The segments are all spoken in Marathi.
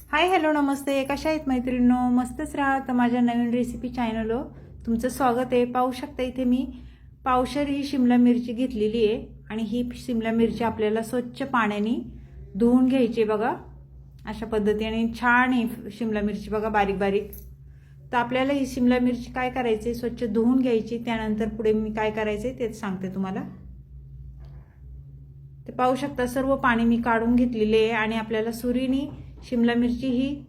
हाय हॅलो नमस्ते, कशा आहेत मैत्रिणींनो? मस्तच राहा. तर माझ्या नवीन रेसिपी चॅनलवर तुमचं स्वागत आहे. पाहू शकता इथे मी पावशर ही शिमला मिरची घेतलेली आहे आणि ही शिमला मिरची आपल्याला स्वच्छ पाण्याने धुवून घ्यायची बघा. अशा पद्धतीने छान आहे शिमला मिरची बघा, बारीक बारीक. तर आपल्याला ही शिमला मिरची काय करायची, स्वच्छ धुवून घ्यायची. त्यानंतर पुढे मी काय करायचे तेच सांगते तुम्हाला. ते पाहू शकता सर्व पाणी मी काढून घेतलेले आहे आणि आपल्याला सुरीने शिमला मिरची ही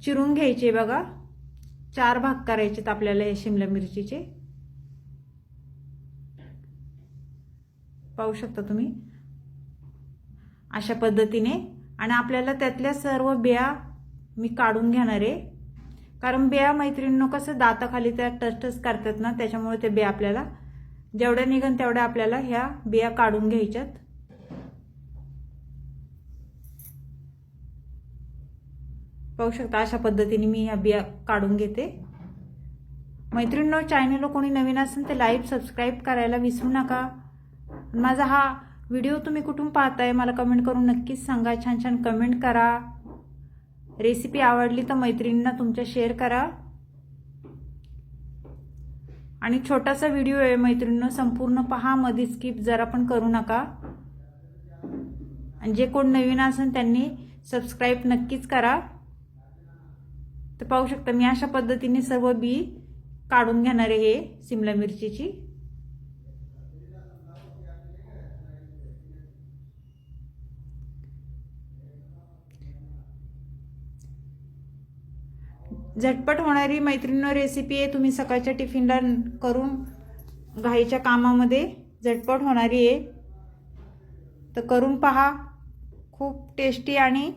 चिरून घ्यायची बघा. 4 भाग करायचेत आपल्याला या शिमला मिरचीचे. पाहू शकता तुम्ही अशा पद्धतीने. आणि आपल्याला त्यातल्या सर्व बिया मी काढून घेणार आहे, कारण बिया मैत्रिणींनो कसं दाताखाली त्या टचटच करतात ना, त्याच्यामुळे ते बिया आपल्याला जेवढ्या निघन तेवढ्या आपल्याला ह्या बिया काढून घ्यायच्यात. पाहू शकता अशा पद्धतीने मी ह्या बिया काढून घेते. मैत्रिणींनो, चॅनलला कोणी नवीन असेल तर लाईक सबस्क्राईब करायला विसरू नका. माझा हा व्हिडिओ तुम्ही कुठून पाहताय मला कमेंट करून नक्कीच सांगा. छान छान कमेंट करा. रेसिपी आवडली तर मैत्रिणींना तुमच्या शेअर करा. आणि छोटासा व्हिडिओ आहे मैत्रिणींनो, संपूर्ण पहा, मध्ये स्किप जरा पण करू नका. आणि जे कोण नवीन असेल त्यांनी सबस्क्राईब नक्कीच करा. तर पाहू शकता मी अशा पद्धतीने सर्व बी काढून घेणार आहे शिमला मिरचीची. झटपट होणारी मैत्रिणींनो रेसिपी आहे. तुम्ही सकाळच्या टिफिनला करून घाईच्या कामामध्ये झटपट होणारी आहे. तर करून पहा, खूप टेस्टी आणि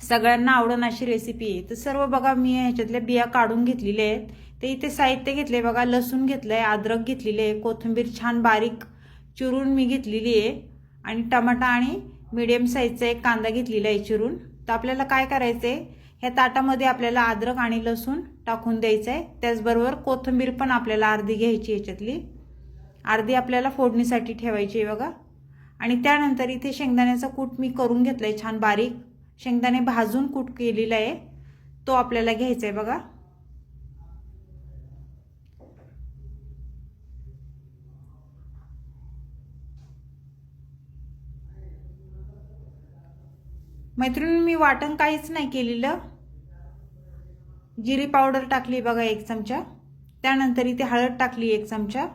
सगळ्यांना आवडण अशी रेसिपी आहे. तर सर्व बघा मी ह्याच्यातल्या बिया काढून घेतलेल्या आहेत. ते इथे साहित्य घेतले बघा. लसूण घेतलंय, अद्रक घेतलेले आहे, कोथिंबीर छान बारीक चिरून मी घेतलेली आहे आणि टमाटा आणि मीडियम साईजचा एक कांदा घेतलेला आहे चिरून. तर आपल्याला काय करायचंय, ह्या ताटामध्ये आपल्याला अद्रक आणि लसूण टाकून द्यायचं आहे. त्याचबरोबर कोथिंबीर पण आपल्याला अर्धी घ्यायची, ह्याच्यातली अर्धी आपल्याला फोडणीसाठी ठेवायची आहे बघा. आणि त्यानंतर इथे शेंगदाण्याचा कूट मी करून घेतलाय छान बारीक. शेंगदाणे भाजून कूट केलेला आहे तो आपल्याला घ्यायचा आहे बघा. मैत्रिणी मी वाटण काहीच नाही केलेलं. जिरी पावडर टाकली बघा 1 चमचा. त्यानंतर इथे हळद टाकली 1 चमचा.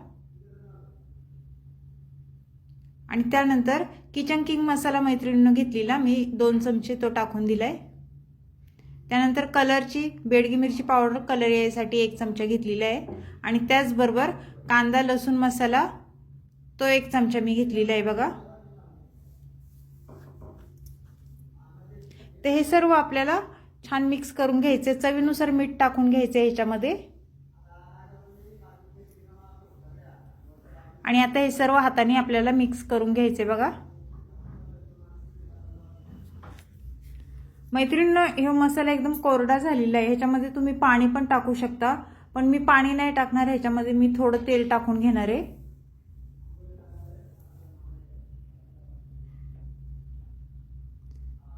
आणि त्यानंतर किचन किंग मसाला मैत्रिणींनो घेतलेला मी 2 चमचे, तो टाकून दिलाय. त्यानंतर कलरची बेडगी मिरची पावडर कलर यासाठी 1 चमचा घेतलेला आहे. आणि त्याचबरोबर कांदा लसूण मसाला तो 1 चमचा मी घेतलेला आहे बघा. ते हे सर्व आपल्याला छान मिक्स करून घ्यायचे. चवीनुसार मीठ टाकून घ्यायचे ह्याच्यामध्ये. आणि आता हे सर्व हाताने आपल्याला मिक्स करून घ्यायचे बघा. मैत्रिणींनो, हे मसाला एकदम कोरडा झालेला आहे. ह्याच्यामध्ये तुम्ही पाणी पण टाकू शकता, पण मी पाणी नाही टाकणार. ह्याच्यामध्ये मी थोडं तेल टाकून घेणार आहे.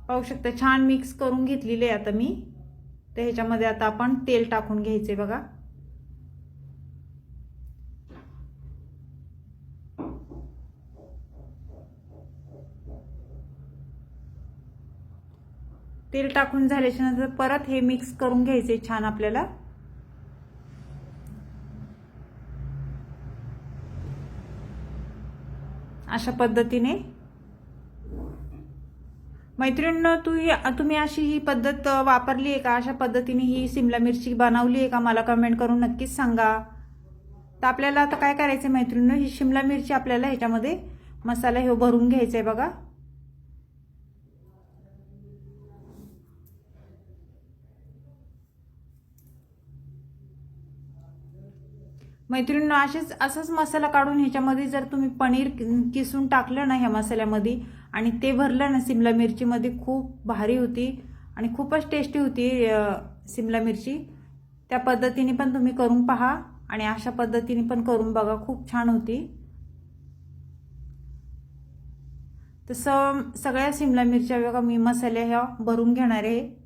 पाहू शकता छान मिक्स करून घेतलेले आहे आता मी. तर ह्याच्यामध्ये आता आपण तेल टाकून घ्यायचे बघा. तेल टाकून झाल्याच्या नंतर परत हे मिक्स करून घ्यायचे छान आपल्याला. अशा पद्धतीने मैत्रिणींनो, तुम्ही अशी ही पद्धत वापरली आहे का? अशा पद्धतीने ही शिमला मिरची बनवली आहे का? मला कमेंट करून नक्कीच सांगा. तर आपल्याला आता काय करायचं मैत्रिणींनो, ही शिमला मिरची आपल्याला ह्याच्यामध्ये मसाला हे भरून घ्यायचा आहे बघा. मैत्रिणींनो, असाच मसाला काढून ह्याच्यामध्ये जर तुम्ही पनीर किसून टाकलं ना ह्या मसाल्यामध्ये आणि ते भरलं ना शिमला मिरचीमध्ये, खूप भारी होती आणि खूपच टेस्टी होती शिमला मिरची. त्या पद्धतीने पण तुम्ही करून पहा आणि अशा पद्धतीने पण करून बघा, खूप छान होती. तसं सगळ्या शिमला मिरच्या बघा मी मसाले ह्या भरून घेणार आहे।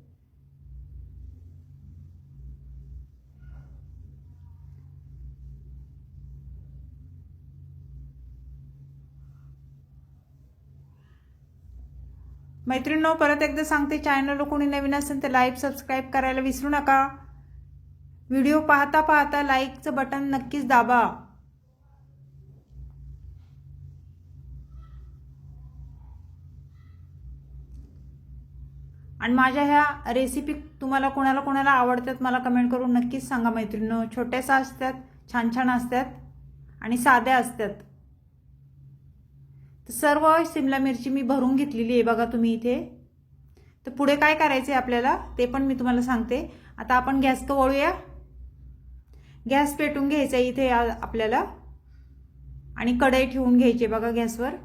मैत्रिणींनो, परत एकदा सांगते, चॅनलला कोणी नवीन असेल तर लाईक सबस्क्राईब करायला विसरू नका। व्हिडिओ पाहता पाहता लाईकचं बटन नक्कीच दाबा। आणि माझ्या ह्या रेसिपी तुम्हाला कोणाला आवडतात मला कमेंट करून नक्कीच सांगा मैत्रिणींनो। छोट्याशा असतात, छान छान असतात आणि साध्या असतात। तर सर्व शिमला मिरची मी भरून घेतलेली आहे बघा तुम्ही इथे। तर पुढे काय करायचं आहे आपल्याला ते पण मी तुम्हाला सांगते। आता आपण गॅस वळूया। गॅस पेटून घ्यायचा इथे आपल्याला आणि कढई ठेवून घ्यायची बघा गॅसवर।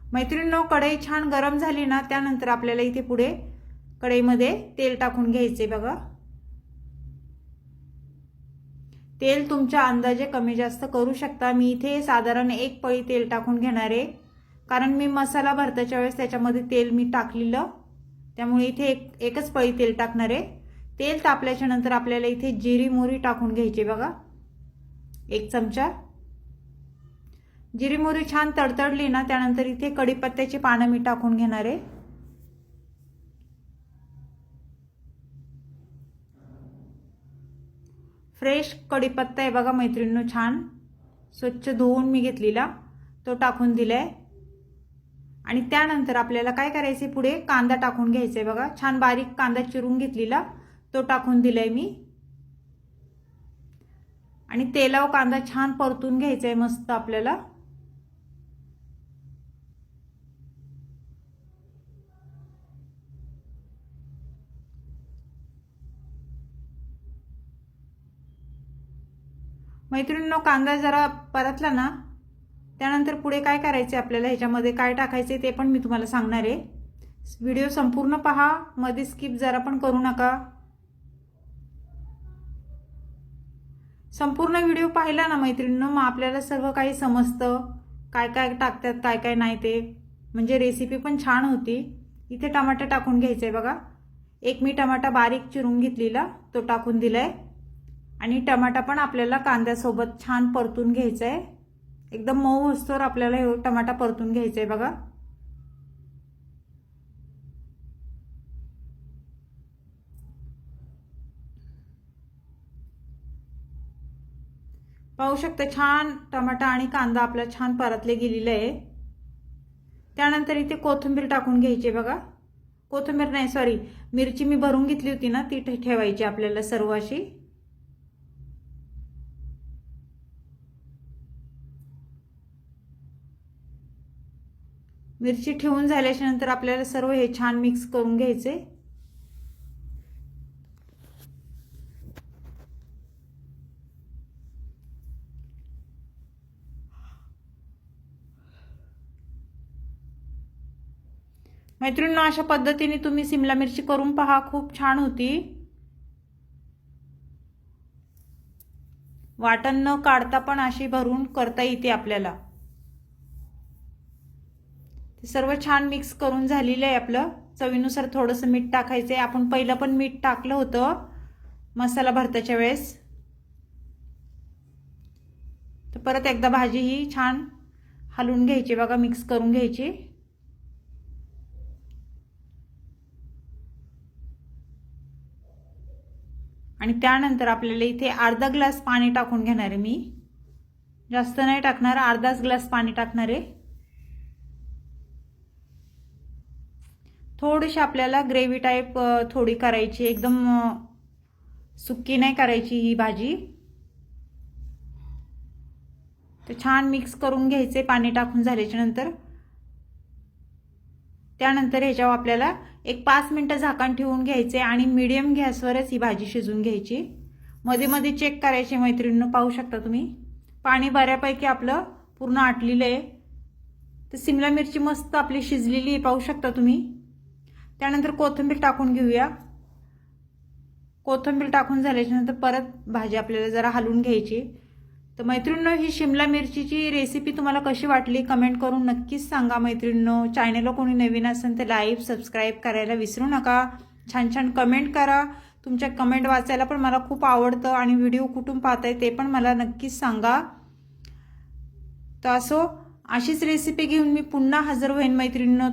मैत्रिणींनो, कढई छान गरम झाली ना, त्यानंतर आपल्याला इथे पुढे कढईमध्ये तेल टाकून घ्यायचे बघा। तेल तुमच्या अंदाजे कमी जास्त करू शकता। मी इथे साधारण 1 पळी तेल टाकून घेणार आहे, कारण मी मसाला भरताच्या वेळेस त्याच्यामध्ये तेल मी टाकलेलं, त्यामुळे इथे एकच पळी तेल टाकणार आहे। तेल तापल्याच्या नंतर आपल्याला इथे जिरी मोहरी टाकून घ्यायची बघा, 1 चमचा। जिरी मोहरी छान तडतडली ना, त्यानंतर इथे कढीपत्त्याची पानं मी टाकून घेणार आहे। फ्रेश कढीपत्ता आहे बघा मैत्रिणींनो, छान स्वच्छ धुवून मी घेतलेला, तो टाकून दिलाय। आणि त्यानंतर आपल्याला काय करायचे, पुढे कांदा टाकून घ्यायचा आहे बघा। छान बारीक कांदा चिरून घेतलेला, तो टाकून दिलाय मी। आणि तेलावर कांदा छान परतून घ्यायचा आहे मस्त आपल्याला। मैत्रिणींनो, कांदा जरा परतला ना, त्यानंतर पुढे काय करायचे आपल्याला, ह्याच्यामध्ये काय टाकायचे ते पण मी तुम्हाला सांगणार आहे। व्हिडिओ संपूर्ण पहा, मध्ये स्किप जरा पण करू नका। संपूर्ण व्हिडिओ पाहिला ना मैत्रिणींनो, मग आपल्याला सर्व काही समजतं, काय काय टाकतात काय काय नाही ते, म्हणजे रेसिपी पण छान होती। इथे टमाटर टाकून घ्यायचंय बघा। एक मी टमाटा बारीक चिरून घेतलेला, तो टाकून दिलाय। आणि टमाटा पण आपल्याला कांद्यासोबत छान परतून घ्यायचा आहे, एकदम मऊ होईस्तोवर आपल्याला हे टमाटा परतून घ्यायचा आहे बघा। पाहू शकता छान टमाटा आणि कांदा आपला छान परतले गेलेले आहे। त्यानंतर इथे कोथिंबीर टाकून घ्यायची बघा। कोथिंबीर नाही, सॉरी, मिरची मी भरून घेतली होती ना, ती ठेवायची आपल्याला सर्व अशी। मिरची ठेवून झाल्याच्या नंतर आपल्याला सर्व हे छान मिक्स करून घ्यायचे। मैत्रिणींनो, अशा पद्धतीने तुम्ही शिमला मिरची करून पहा, खूप छान होती। वाटण न काढता पण अशी भरून करता येते आपल्याला। सर्व छान मिक्स करून झालेलं आहे आपलं। चवीनुसार थोडंसं मीठ टाकायचं आहे। आपण पहिलं पण मीठ टाकलं होतं मसाला भरताच्या वेळेस। तर परत एकदा भाजी ही छान हलवून घ्यायची बघा, मिक्स करून घ्यायची। आणि त्यानंतर आपल्याला इथे अर्धा ग्लास पाणी टाकून घेणार आहे मी, जास्त नाही टाकणार, अर्धाच ग्लास पाणी टाकणार आहे। थोडीशी आपल्याला ग्रेव्ही टाइप थोडी करायची, एकदम सुक्की नाही करायची ही भाजी। तर छान मिक्स करून घ्यायचे पाणी टाकून झाल्याच्या नंतर। त्यानंतर ह्याच्यावर आपल्याला एक 5 मिनिटं झाकण ठेवून घ्यायचे आणि मीडियम गॅसवरच ही भाजी शिजवून घ्यायची। मध्ये मध्ये चेक करायचे मैत्रिणींनो, पाहू शकता तुम्ही पाणी बऱ्यापैकी आपलं पूर्ण आटलेलं आहे। तर शिमला मिरची मस्त आपली शिजलेली आहे, पाहू शकता तुम्ही। त्यानंतर कोथिंबीर टाकून घेऊया। कोथिंबीर टाकून झाल्याच्या नंतर परत भाजी आपल्याला जरा हलवून घ्यायची। तर मैत्रिणींनो, ही शिमला मिरचीची रेसिपी तुम्हाला कशी वाटली कमेंट करून नक्कीच सांगा मैत्रिणींनो. चॅनलला कोणी नवीन असेल तर लाईक सबस्क्राईब करायला विसरू नका. छान छान कमेंट करा. तुमच्या कमेंट वाचायला पण मला खूप आवडतं आणि व्हिडिओ कुठून पाहताय ते पण मला नक्कीच सांगा. तर अशीच रेसिपी घेऊन मी पुन्हा हजर होईन मैत्रिणींनो.